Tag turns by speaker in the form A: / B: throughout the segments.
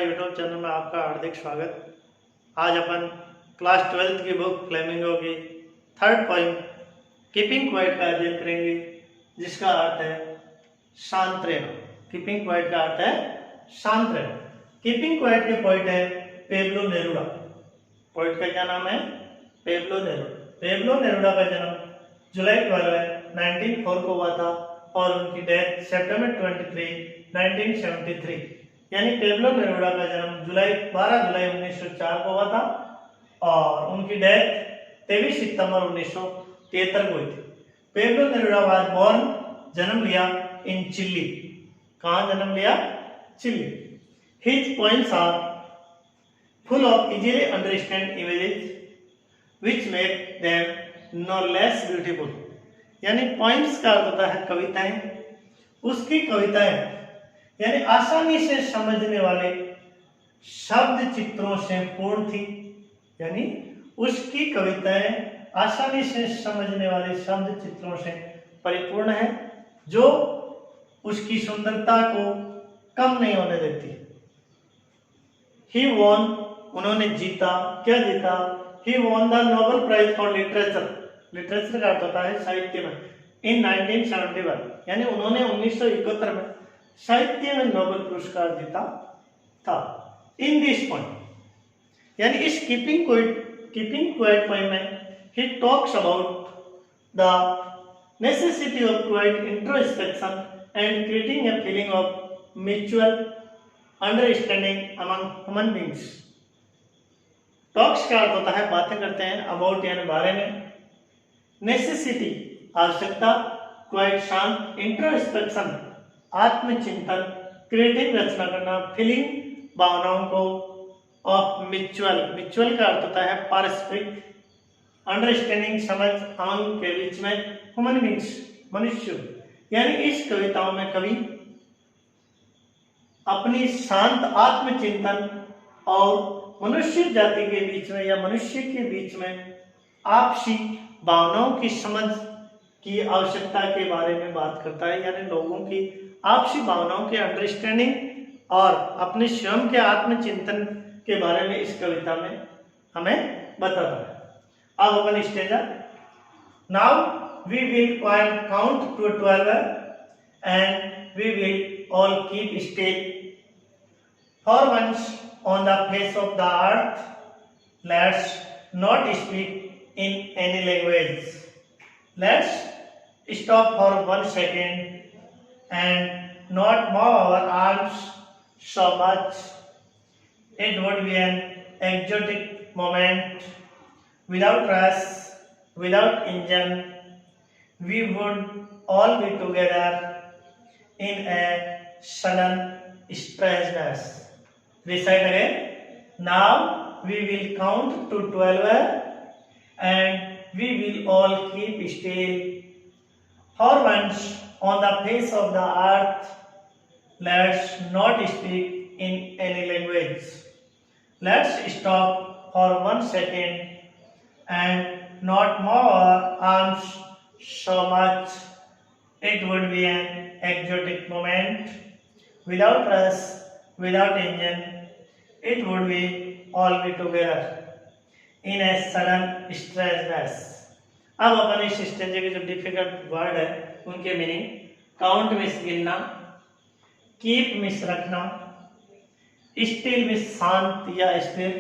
A: YouTube channel में आपका हार्दिक स्वागत। आज अपन क्लास 12th की बुक फ्लेमिंगो की थर्ड पोइम कीपिंग क्वाइट का अध्ययन करेंगे, जिसका अर्थ है शांत रहना। कीपिंग क्वाइट का अर्थ है शांत रहना। कीपिंग क्वाइट के पोइट है पेब्लो नेरुदा। पोइट का क्या नाम है? Pablo Neruda. पेब्लो नेरुदा का जन्म जुलाई 12 1904 को हुआ था और उनकी डेथ सितंबर 23 1973, यानी पेब्लो नेरुदा का जन्म 12 जुलाई 1904 को हुआ था और उनकी डेथ 23 सितंबर 1973 को हुई थी। पेब्लो नेरुदा वाज बोर्न, जन्म लिया इन चिली। कहाँ जन्म लिया? Chile. His poems are full of easily understand images which make them no less beautiful. यानी पोएम्स का अर्थ होता है कविताएं। उसकी कविताएं यानी आसानी से समझने वाले शब्द चित्रों से पूर्ण थी। यानी उसकी कविताएं आसानी से समझने वाले शब्द चित्रों से परिपूर्ण है, जो उसकी सुंदरता को कम नहीं होने देती। ही वॉन, उन्होंने जीता। क्या जीता? He won the Nobel prize for literature. Literature का अर्थ होता है साहित्य में, इन 1971, यानी उन्होंने 1971 में साहित्य में नोबेल पुरस्कार जीता था। इन दिस पॉइंट, यानी इस कीपिंग क्वाइट पोएम में he talks about the necessity of quite introspection and creating a feeling of mutual understanding among human beings. Talks का अर्थ होता है बातें करते हैं, अबाउट यानी बारे में, नेसेसिटी आवश्यकता, क्वाइट शांत, इंट्रोस्पेक्शन आत्मचिंतन, क्रिएटिव रचना करना, फीलिंग भावनाओं को, ऑफ म्यूचुअल का अर्थ होता है पारस्परिक, अंडरस्टैंडिंग समझ अमंग के बीच में, ह्यूमन बीइंग्स मनुष्य। यानी इस कविताओं में कवि अपनी शांत आत्मचिंतन और मनुष्य जाति के बीच में या मनुष्य के बीच में आपसी भावनाओं की समझ की आवश्यकता के बारे में बात करता है। यानी लोगों की आपसी भावनाओं के अंडरस्टैंडिंग और अपने स्वयं के आत्मचिंतन के बारे में इस कविता में हमें बताता है। अब अपन स्टेजा, now we will count to 12 and we will all keep still for once on the face of the earth, let's not speak in any language, let's stop for 1 second and not move our arms so much. It would be an exotic moment. Without rush, without engine, we would all be together in a sudden strangeness. Recite again. Now we will count to 12 and we will all keep still. For once on the face of the earth, let's not speak in any language. Let's stop for 1 second and not move our arms so much. It would be an exotic moment. Without us, without engine, it would be all be together in a sudden strangeness. अब अपन इस स्टेंजे के जो difficult word है उनके meaning, count means गिनना, keep means रखना, still means शांत या स्थिर,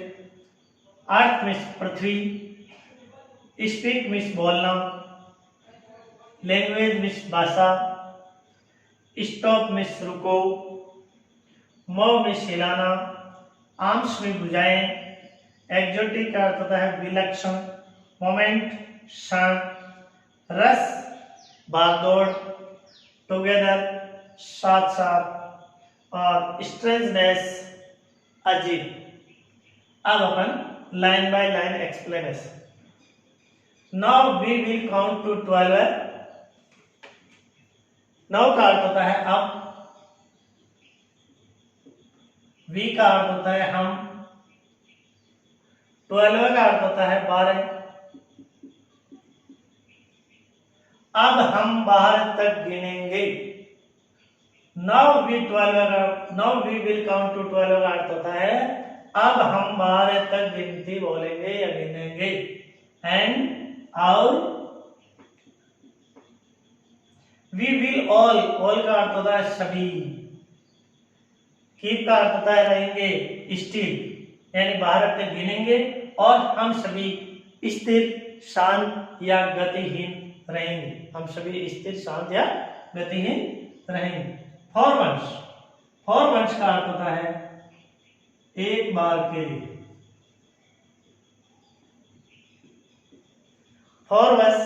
A: अर्थ मीन्स पृथ्वी, स्पीक मीन्स बोलना, लैंग्वेज मीन्स भाषा, स्टॉप मीन्स रुको, मूव मीन्स हिलाना, आर्म्स मीन्स भुजाएं, एक्सोटिक का अर्थ होता है विलक्षण, मोमेंट शांत, रस भागदौड़, टुगेदर साथ साथ, और स्ट्रेंजनेस अजीब। अब अपन line by line explanation. Now we will count to 12। Now का अर्थ होता है अब, वी का अर्थ होता है हम, 12 का अर्थ होता है 12। अब हम बाहर तक गिनेंगे। Now we will count to 12 का अर्थ होता है अब हम 12 तक गिनती बोलेंगे या गिनेंगे। एंड और वी विल ऑल का अर्थ होता है सभी। कीप का अर्थ होता है रहेंगे, स्थिर यानी 12 तक गिनेंगे और हम सभी स्थिर शांत या गतिहीन रहेंगे। हम सभी स्थिर शांत या गतिहीन रहेंगे। फॉर वंस का अर्थ होता है एक बार के लिए। For once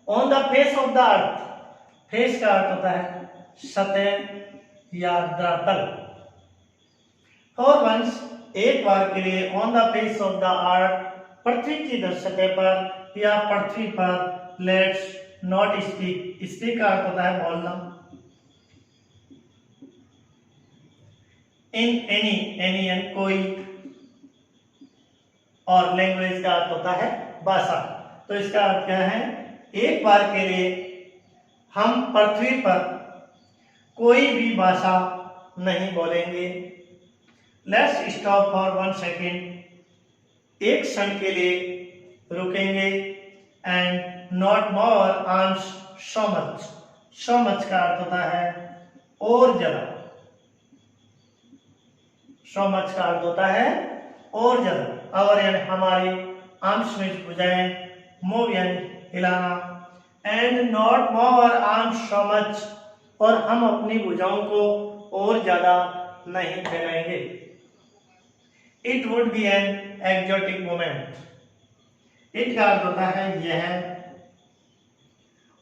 A: on the face of the earth, face का अर्थ होता है सतह या धरातल। फॉर वंस एक बार के लिए, on the face of the earth पृथ्वी की सतह पर या पृथ्वी पर, लेट्स नॉट स्पीक, स्पीक का अर्थ होता है बोलना। इन एनी कोई, और लैंग्वेज का अर्थ होता है भाषा। तो इसका अर्थ क्या है, एक बार के लिए हम पृथ्वी पर कोई भी भाषा नहीं बोलेंगे। लेट्स स्टॉप फॉर 1 सेकेंड, एक क्षण के लिए रुकेंगे। And not more arms so much, so much का अर्थ होता है और ज्यादा। सो मच का अर्थ होता है और ज्यादा। और यानी हमारी आर्म्स में भुजाएं, मूव यानी हिलाना। And not more arms so much, और हम अपनी भुजाओं को और ज्यादा नहीं फैलाएंगे। It would be an exotic moment, it का अर्थ होता है यह,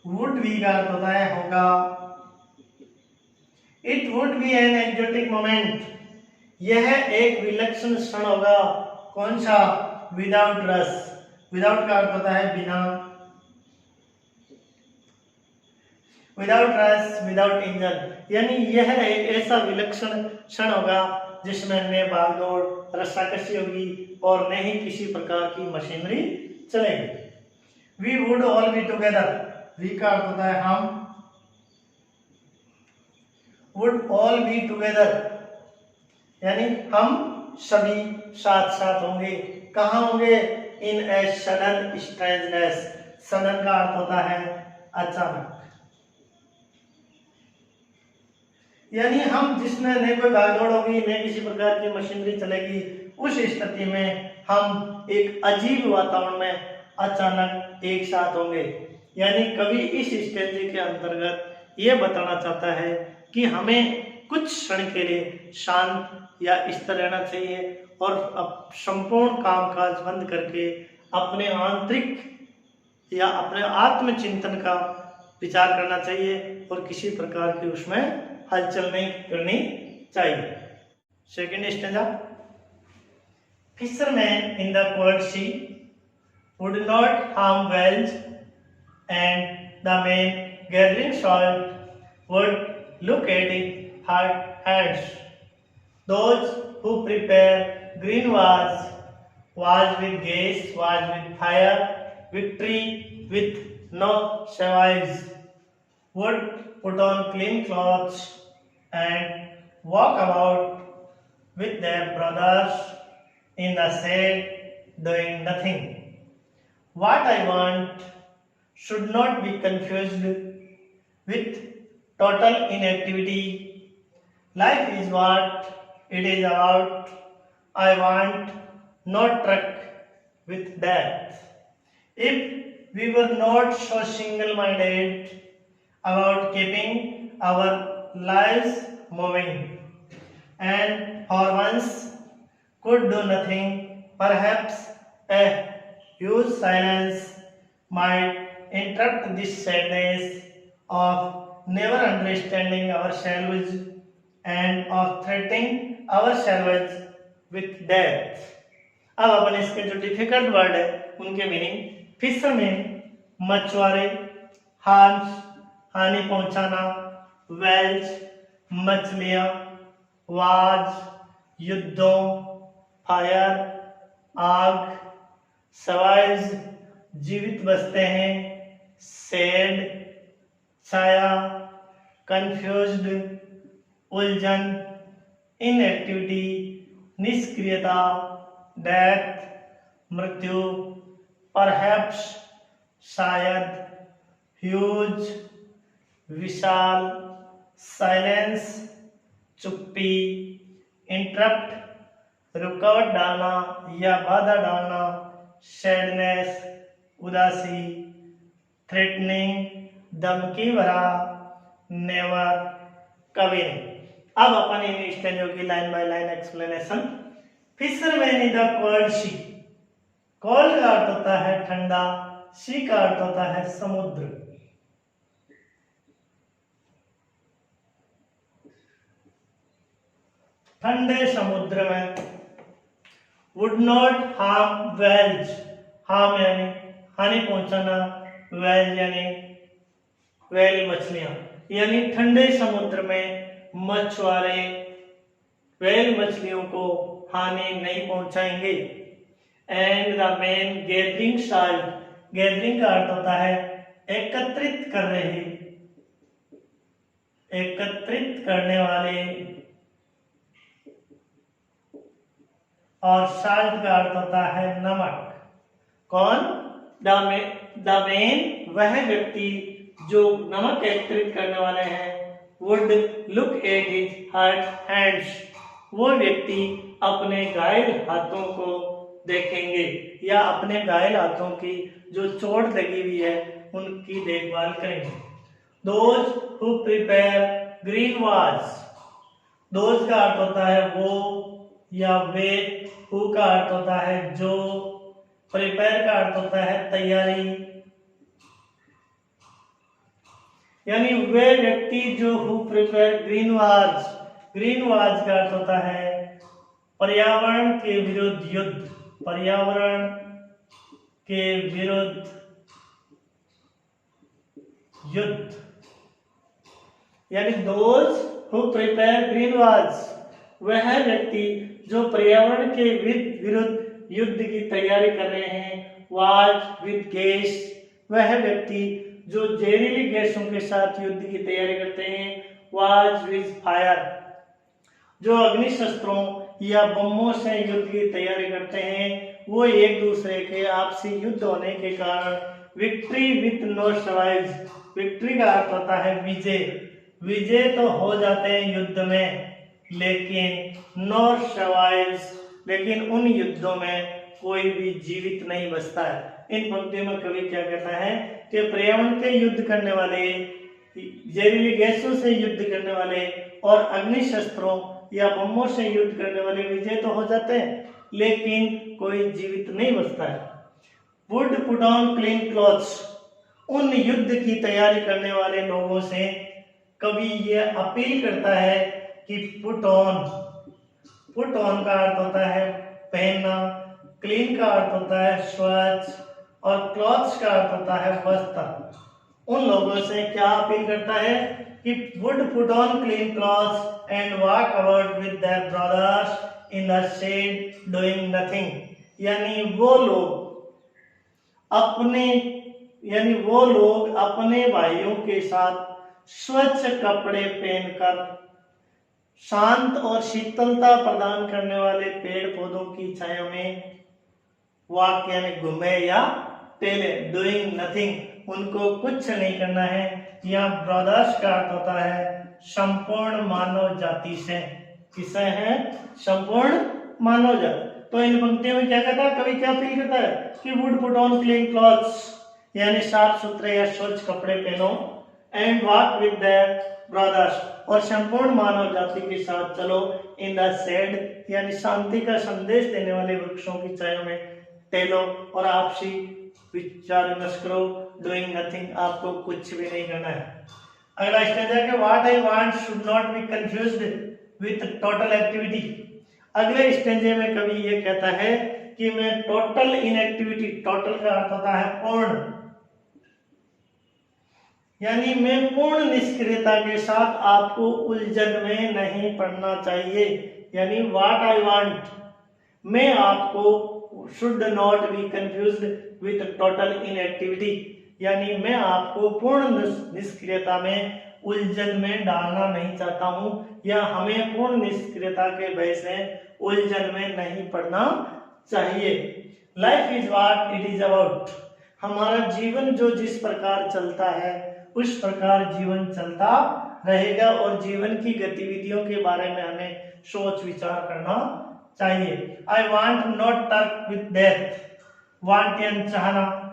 A: वुड बी का अर्थ होता है होगा। It would be an exotic moment, यह एक विलक्षण क्षण होगा। कौन सा, विदाउट रस, विदाउट का अर्थ होता है बिना, विदाउट रस, विदाउट इंजन, यानी यह एक ऐसा विलक्षण क्षण होगा जिसमें न भागदौड़, रस्साकशी होगी और न ही किसी प्रकार की मशीनरी चलेगी। We would all be together, we का अर्थ होता है हम, वुड ऑल बी टुगेदर यानी हम सभी साथ साथ होंगे। कहाँ होंगे, इन ए सडन स्ट्रेंजनेस, सडन का अर्थ होता है अचानक, यानी हम जिसमें न कोई भागदौड़ होगी न किसी प्रकार की मशीनरी चलेगी, उस स्थिति में हम एक अजीब वातावरण में अचानक एक साथ होंगे। यानी कवि इस स्टेंजे के अंतर्गत ये बताना चाहता है कि हमें कुछ क्षण के लिए शांत या स्थिर रहना चाहिए और अब संपूर्ण कामकाज बंद करके अपने आंतरिक या अपने आत्मचिंतन का विचार करना चाहिए और किसी प्रकार की उसमें हलचल नहीं करनी चाहिए। Second stanza, fisherman in the cold sea would not harm whales and the men gathering salt would look at it hard hands. Those who prepare green was with gas, was with fire, victory with no savages, would put on clean clothes and walk about with their brothers in the shade doing nothing. What I want should not be confused with total inactivity. Life is what it is about. I want no truck with death. If we were not so single-minded about keeping our lives moving and for once could do nothing, perhaps a huge silence might interrupt this sadness of never understanding ourselves and of threatening ourselves with death. अब अपन इसके जो difficult word है उनके meaning, fisherman मछुआरे, harms हानि पहुंचाना, Wales मछलियां, was युद्धों, फायर आग, सर्वाइव्स जीवित बचते हैं, सेड छाया, कंफ्यूज्ड उलझन, इनएक्टिविटी, निष्क्रियता, डेथ, मृत्यु, परहैप्स, शायद, ह्यूज, विशाल, साइलेंस, चुप्पी, इंटरप्ट, रुकावट डालना या बाधा डालना, सैडनेस, उदासी, थ्रेटनिंग, धमकी भरा, नेवर, कभी नहीं। अब अपन इन स्टेंजों की line bye line explanation. Fisherman in the cold sea, cold का अर्थ होता है ठंडा, सी का अर्थ होता है समुद्र। ठंडे समुद्र में would not harm whales, harm यानी हानि पहुंचाना, वेल यानी वेल मछलियां, यानी ठंडे समुद्र में मछुआरे वेल मछलियों को हानि नहीं पहुंचाएंगे। And the man gathering salt, gathering का अर्थ होता है एकत्रित कर रहे, एकत्रित करने वाले, और साल्ट का अर्थ होता है नमक। कौन? द मैन वह व्यक्ति जो नमक एकत्रित करने वाले हैं, would look at his hurt hands, वो व्यक्ति अपने घायल हाथों को देखेंगे या अपने घायल हाथों की जो चोट लगी हुई है उनकी देखभाल करेंगे। Those who prepare green was, those का अर्थ होता है वो या वे, हु का अर्थ होता है जो, प्रिपेयर का अर्थ होता है तैयारी, यानी वे व्यक्ति जो who prepare green was, green was का अर्थ होता है पर्यावरण के विरुद्ध युद्ध, पर्यावरण के विरुद्ध युद्ध, यानी those who prepare green was, वह व्यक्ति जो पर्यावरण के विरुद्ध युद्ध की तैयारी कर रहे हैं। वाज विद गैस, वह व्यक्ति जो जहरीली गैसों के साथ युद्ध की तैयारी करते हैं। वाज विद फायर, जो अग्नि शस्त्रों या बमों से युद्ध की तैयारी करते हैं, वो एक दूसरे के आपसी युद्ध होने के कारण victory with no survives, victory का अर्थ होता है विजय, विजय तो हो जाते हैं युद्ध में लेकिन नो सर्वाइव्स, लेकिन उन युद्धों में कोई भी जीवित नहीं बचता है। इन पंक्तियों में कवि क्या कहता है कि पर्यावरण के युद्ध करने वाले, जहरीली गैसों से युद्ध करने वाले और अग्नि शस्त्रों या बमों से युद्ध करने वाले विजय तो हो जाते हैं लेकिन कोई जीवित नहीं बचता है। Would put on clean clothes, उन युद्ध की तैयारी करने वाले लोगों से कवि ये अपील करता है कि पुट ऑन, पुट ऑन का अर्थ होता है पहनना, क्लीन का अर्थ होता है स्वच्छ और क्लॉथ्स का अर्थ होता है वस्त्र। उन लोगों से क्या अपील करता है कि would put on clean clothes and walk about with their brothers in the shade doing nothing, यानी वो लोग अपने भाइयों के साथ स्वच्छ कपड़े पहनकर शांत और शीतलता प्रदान करने वाले पेड़ पौधों की छाया में वॉक यानी घूमे या टहले, डूइंग नथिंग, उनको कुछ नहीं करना है। यहाँ ब्रदर्स का अर्थ होता है संपूर्ण मानव जाति से, किसे है? संपूर्ण मानव जाति। तो इन पंक्तियों में क्या कहता है, कवि क्या अपील करता है कि would put on clean clothes, यानी साफ सुथरे या स्वच्छ कपड़े पहनो, and walk with their brothers, और संपूर्ण मानव जाति के साथ चलो, इन द शेड यानी शांति का संदेश देने वाले वृक्षों की छाया में टहलो और आपसी विचार विमर्श करो, डूइंग नथिंग, आपको कुछ भी नहीं करना है। अगला स्टेज है कि what I want should not be confused with total activity. अगले स्टेज में कवि ये कहता है कि मैं टोटल इनएक्टिविटी, टोटल का अर्थ होता है पूर्ण, यानी मैं पूर्ण निष्क्रियता के साथ आपको उलझन में नहीं पड़ना चाहिए, यानी व्हाट आई वांट, मैं आपको should not be confused with total inactivity, यानी मैं आपको पूर्ण निष्क्रियता में उलझन में डालना नहीं चाहता हूं, या हमें पूर्ण निष्क्रियता के भय से उलझन में नहीं पड़ना चाहिए। Life is what it is about. हमारा जीवन जो जिस प्रकार चलता है उस प्रकार जीवन चलता रहेगा, और जीवन की गतिविधियों के बारे में हमें सोच विचार करना चाहिए। I want not truck with death. Want यानी चाहना,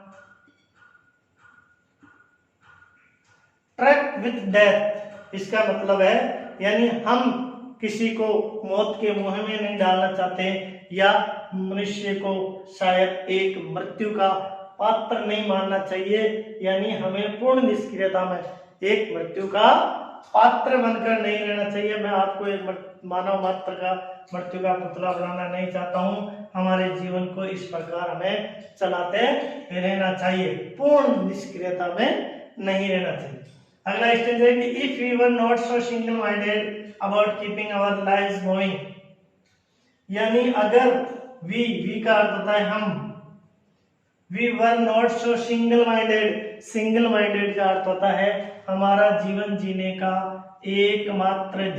A: ट्रक विद डेथ इसका मतलब है यानी हम किसी को मौत के मुंह में नहीं डालना चाहते, या मनुष्य को शायद एक मृत्यु का पात्र नहीं मानना चाहिए, यानी हमें पूर्ण निष्क्रियता में एक मृत्यु का पात्र बनकर नहीं रहना चाहिए। मैं आपको एक मानव मात्र का मृत्यु का पुतला बनाना नहीं चाहता हूँ। हमारे जीवन को इस प्रकार हमें चलाते रहना चाहिए, पूर्ण निष्क्रियता में नहीं रहना चाहिए। अगला स्टेज है कि if we were not so single minded about keeping our lives going, यानी अगर वी का अर्थ होता है हम, we were not so single minded, single minded का अर्थ होता है हमारा जीवन जीने का एकमात्र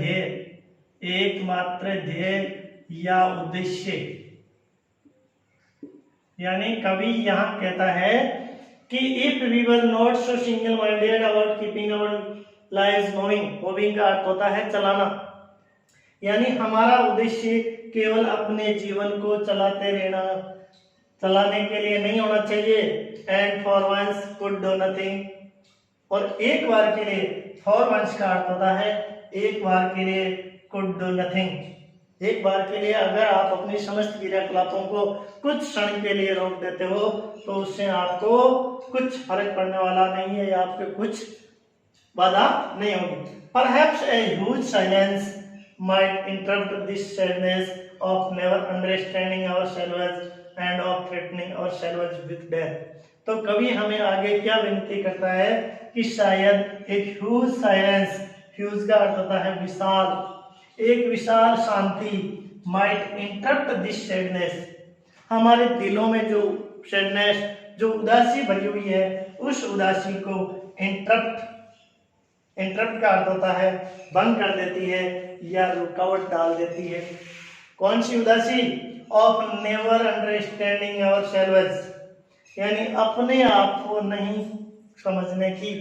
A: ध्येय या उद्देश्य। यानी कवि यहाँ कहता है कि if we were not so single minded about keeping our lives moving, moving का अर्थ होता है चलाना, यानी हमारा उद्देश्य केवल अपने जीवन को चलाते रहना, चलाने के लिए नहीं होना चाहिए। And for once could do nothing, और एक बार के लिए, फॉर वंस का अर्थ होता है एक बार के लिए, कुड डू नथिंग एक बार के लिए। अगर आप अपनी समस्त क्रियाकलापों को कुछ क्षण के लिए रोक देते हो तो उससे आपको कुछ फर्क पड़ने वाला नहीं है, या आपके कुछ बाधा नहीं होगी। Perhaps a huge silence might interrupt this sadness of never understanding ourselves and of threatening ourselves with death। तो कवि हमें आगे क्या विनती करता है कि शायद एक ह्यूज साइलेंस, ह्यूज का अर्थ होता है विशाल, एक विशाल शांति, माइट इंटरप्ट दिस सैडनेस, हमारे दिलों में जो सैडनेस, जो उदासी भरी हुई है, उस उदासी को इंटरप्ट का अर्थ होता है बंद कर देती है या रुकावट डाल देती है। कौन सी उदासी? ऑफ नेवर अंडरस्टैंडिंग आवरसेल्व्स, यानी अपने आप को नहीं समझने की।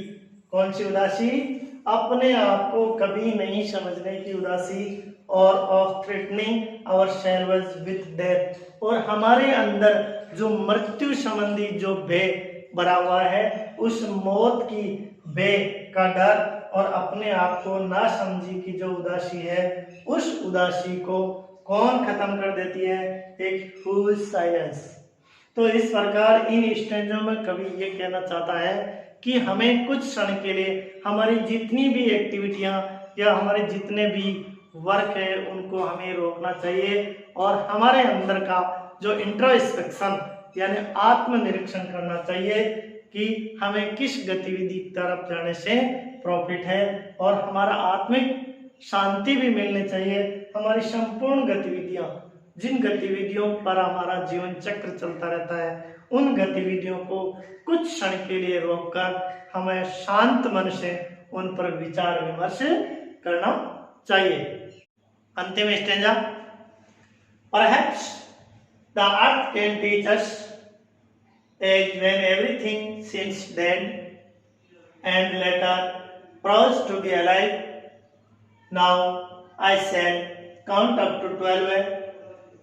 A: कौन सी उदासी? अपने आप को कभी नहीं समझने की उदासी। और of threatening ourselves with death, और हमारे अंदर जो मृत्यु संबंधी जो भय भरा हुआ है, उस मौत की भय का डर और अपने आप को ना समझी की जो उदासी है, उस उदासी को कौन खत्म कर देती है? एक ह्यूज साइलेंस। तो इस प्रकार इन स्टेंजों में कवि ये कहना चाहता है कि हमें कुछ क्षण के लिए हमारी जितनी भी एक्टिविटियां या हमारे जितने भी वर्क है उनको हमें रोकना चाहिए, और हमारे अंदर का जो इंट्रोस्पेक्शन यानी आत्मनिरीक्षण करना चाहिए कि हमें किस गतिविधि की तरफ जाने से प्रॉफिट है, और हमारा आत्मिक शांति भी मिलनी चाहिए। हमारी संपूर्ण गतिविधियां, जिन गतिविधियों पर हमारा जीवन चक्र चलता रहता है, उन गतिविधियों को कुछ क्षण के लिए रोककर हमें शांत मन से उन पर विचार विमर्श करना चाहिए। अंतिम stanza, perhaps the earth can teach us as when everything seems dead and later proves to be alive. Now I shall count up to 12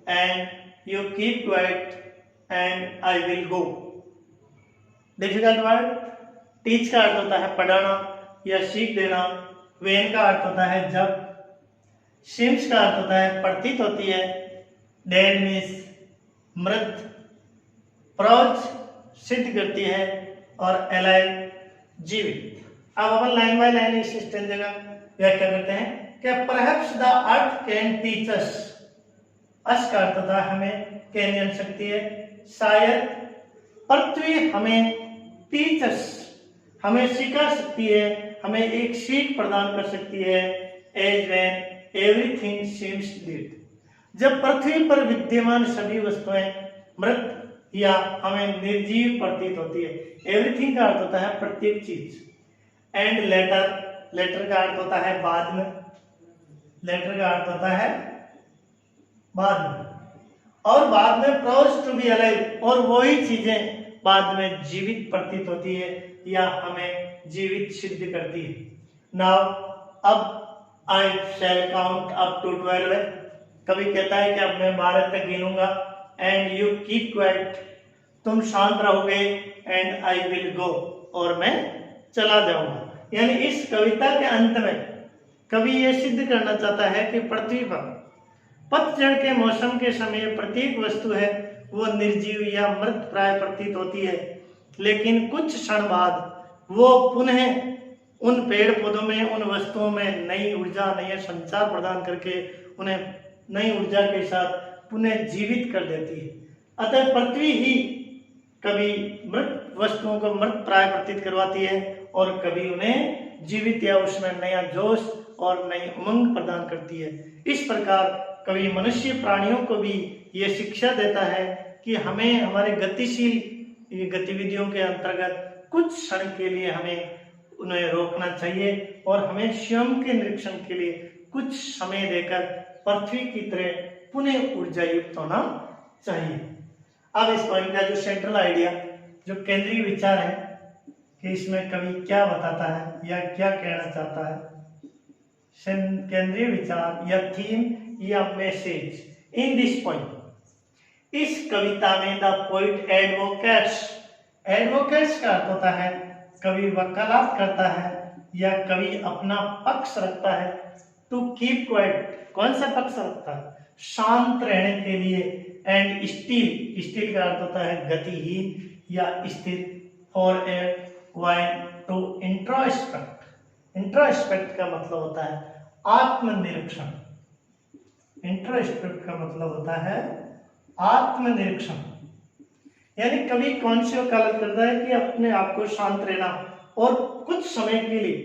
A: and you keep quiet and I will go. Difficult word. Teach का अर्थ होता है पढ़ाना या सीख देना, when का अर्थ होता है जब, सिम्स का अर्थ होता है प्रतीत होती है, डेड मीन्स मृत, प्रोज सिद्ध करती है, और अलाइव जीवित। अब अपन लाइन बाय लाइन इस स्टेंजा का व्याख्या करते हैं कि perhaps the earth can teach us, us का अर्थ होता है हमें, कैन जान सकती है, शायद पृथ्वी हमें टीच अस, हमें सिखा सकती है, हमें एक सीख प्रदान कर सकती है। As when everything seems dead, जब पृथ्वी पर विद्यमान सभी वस्तुएं मृत या हमें निर्जीव प्रतीत होती है। एवरीथिंग का अर्थ होता है प्रत्येक चीज। एंड लेटर लेटर का अर्थ होता है बाद में, लेटर का अर्थ होता है बाद में, और बाद में प्रोज टू बी अलाइव, और वही चीजें बाद में जीवित प्रतीत होती है या हमें जीवित सिद्ध करती है। नाउ अब आई शैल काउंट अप टू 12 है, कभी कहता है कि अब मैं 12 तक गिनूंगा, एंड यू कीप क्वाइट, तुम शांत रहोगे, एंड आई विल गो, और मैं चला जाऊंगा। यानी इस कविता के अंत में कवि ये सिद्ध करना चाहता है कि पृथ्वी पर पतझड़ के मौसम के समय प्रत्येक वस्तु है वो निर्जीव या मृत प्राय प्रतीत होती है, लेकिन कुछ क्षण बाद वो पुनः उन पेड़ पौधों में, उन वस्तुओं में नई ऊर्जा, नया संचार प्रदान करके उन्हें नई ऊर्जा के साथ पुनः जीवित कर देती है। अतः पृथ्वी ही कभी मृत वस्तुओं को मृत प्राय प्रतीत करवाती है और कभी उन्हें जीवित या उसमें नया जोश और नई उमंग प्रदान करती है। इस प्रकार कभी मनुष्य प्राणियों को भी ये शिक्षा देता है कि हमें हमारे गतिशील गतिविधियों के अंतर्गत कुछ क्षण के लिए हमें उन्हें रोकना चाहिए और हमें स्वयं के निरीक्षण के लिए कुछ समय देकर पृथ्वी की तरह पुनः ऊर्जा युक्त होना चाहिए। अब इस पॉइंट का जो सेंट्रल आइडिया, जो केंद्रीय विचार है कि इसमें कवि क्या बताता है या क्या कहना चाहता है, केंद्रीय विचार या थीम या मैसेज इन दिस पॉइंट, इस कविता में द पोइट एडवोकेट्स, एडवोकेट्स का अर्थ होता है कवि वकालत करता है या कवि अपना पक्ष रखता है। टू कीप क्वाइट, कौन सा पक्ष रखता है? शांत रहने के लिए, एंड स्टिल, स्टिल का अर्थ होता है गतिहीन या स्थिर, for a while to introspect, introspect का मतलब होता है आत्मनिरीक्षण, इंट्रोस्पेक्ट का मतलब होता है आत्मनिरीक्षण। यानी कवि कौन सी वकालत करता है कि अपने आप को शांत रहना और कुछ समय के लिए,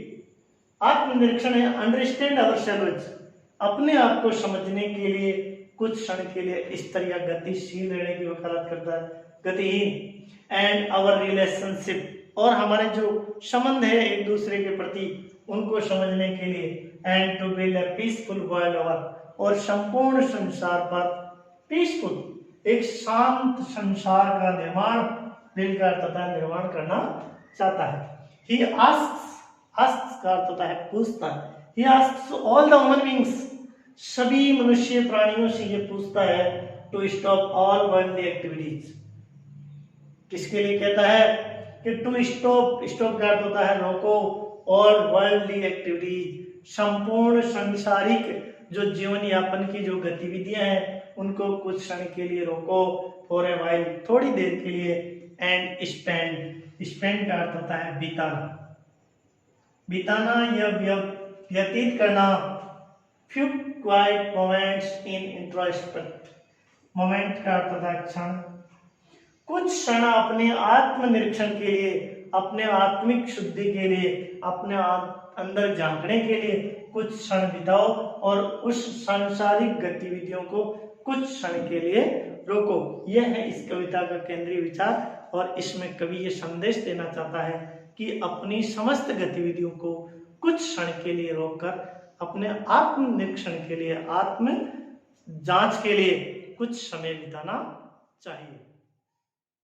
A: आत्मनिरीक्षण है अंडरस्टैंड आवरसेल्व्स, अपने आप को समझने के लिए कुछ क्षण के लिए स्थिर या गतिशील रहने की वकालत करता है, गतिहीन, एंड आवर रिलेशनशिप, और हमारे जो संबंध है एक दूसरे के प्रति उनको समझने के लिए, and to build a peaceful world over, और संपूर्ण संसार पर पीसफुल, एक शांत संसार का निर्माण, बिल्ड का अर्थ होता है निर्माण करना चाहता है। ही आस्क्स का अर्थ होता है पूछता है, he asks all the human beings, सभी मनुष्य प्राणियों से ये पूछता है to stop all worldly activities, किसके लिए कहता है कि टू स्टॉप, स्टॉप का अर्थ होता है रोको, ऑल वर्ल्डली एक्टिविटीज, संपूर्ण सांसारिक जो जीवन यापन की जो गतिविधियां हैं उनको कुछ क्षण के लिए रोको, फॉर ए वाइल, थोड़ी देर के लिए, एंड स्पेंड, स्पेंड का अर्थ होता है बिताना, बिताना या व्यतीत करना, फ्यू क्वाइट मोमेंट्स इन इंट्रोस्पेक्ट, मोमेंट का अर्थ होता है क्षण, कुछ क्षण अपने आत्मनिरीक्षण के लिए, अपने आत्मिक शुद्धि के लिए, अपने अंदर झांकने के लिए कुछ क्षण बिताओ और उस सांसारिक गतिविधियों को कुछ क्षण के लिए रोको। यह है इस कविता का केंद्रीय विचार और इसमें कवि ये संदेश देना चाहता है कि अपनी समस्त गतिविधियों को कुछ क्षण के लिए रोककर अपने आत्मनिरीक्षण के लिए, आत्म जांच के लिए कुछ समय बिताना चाहिए।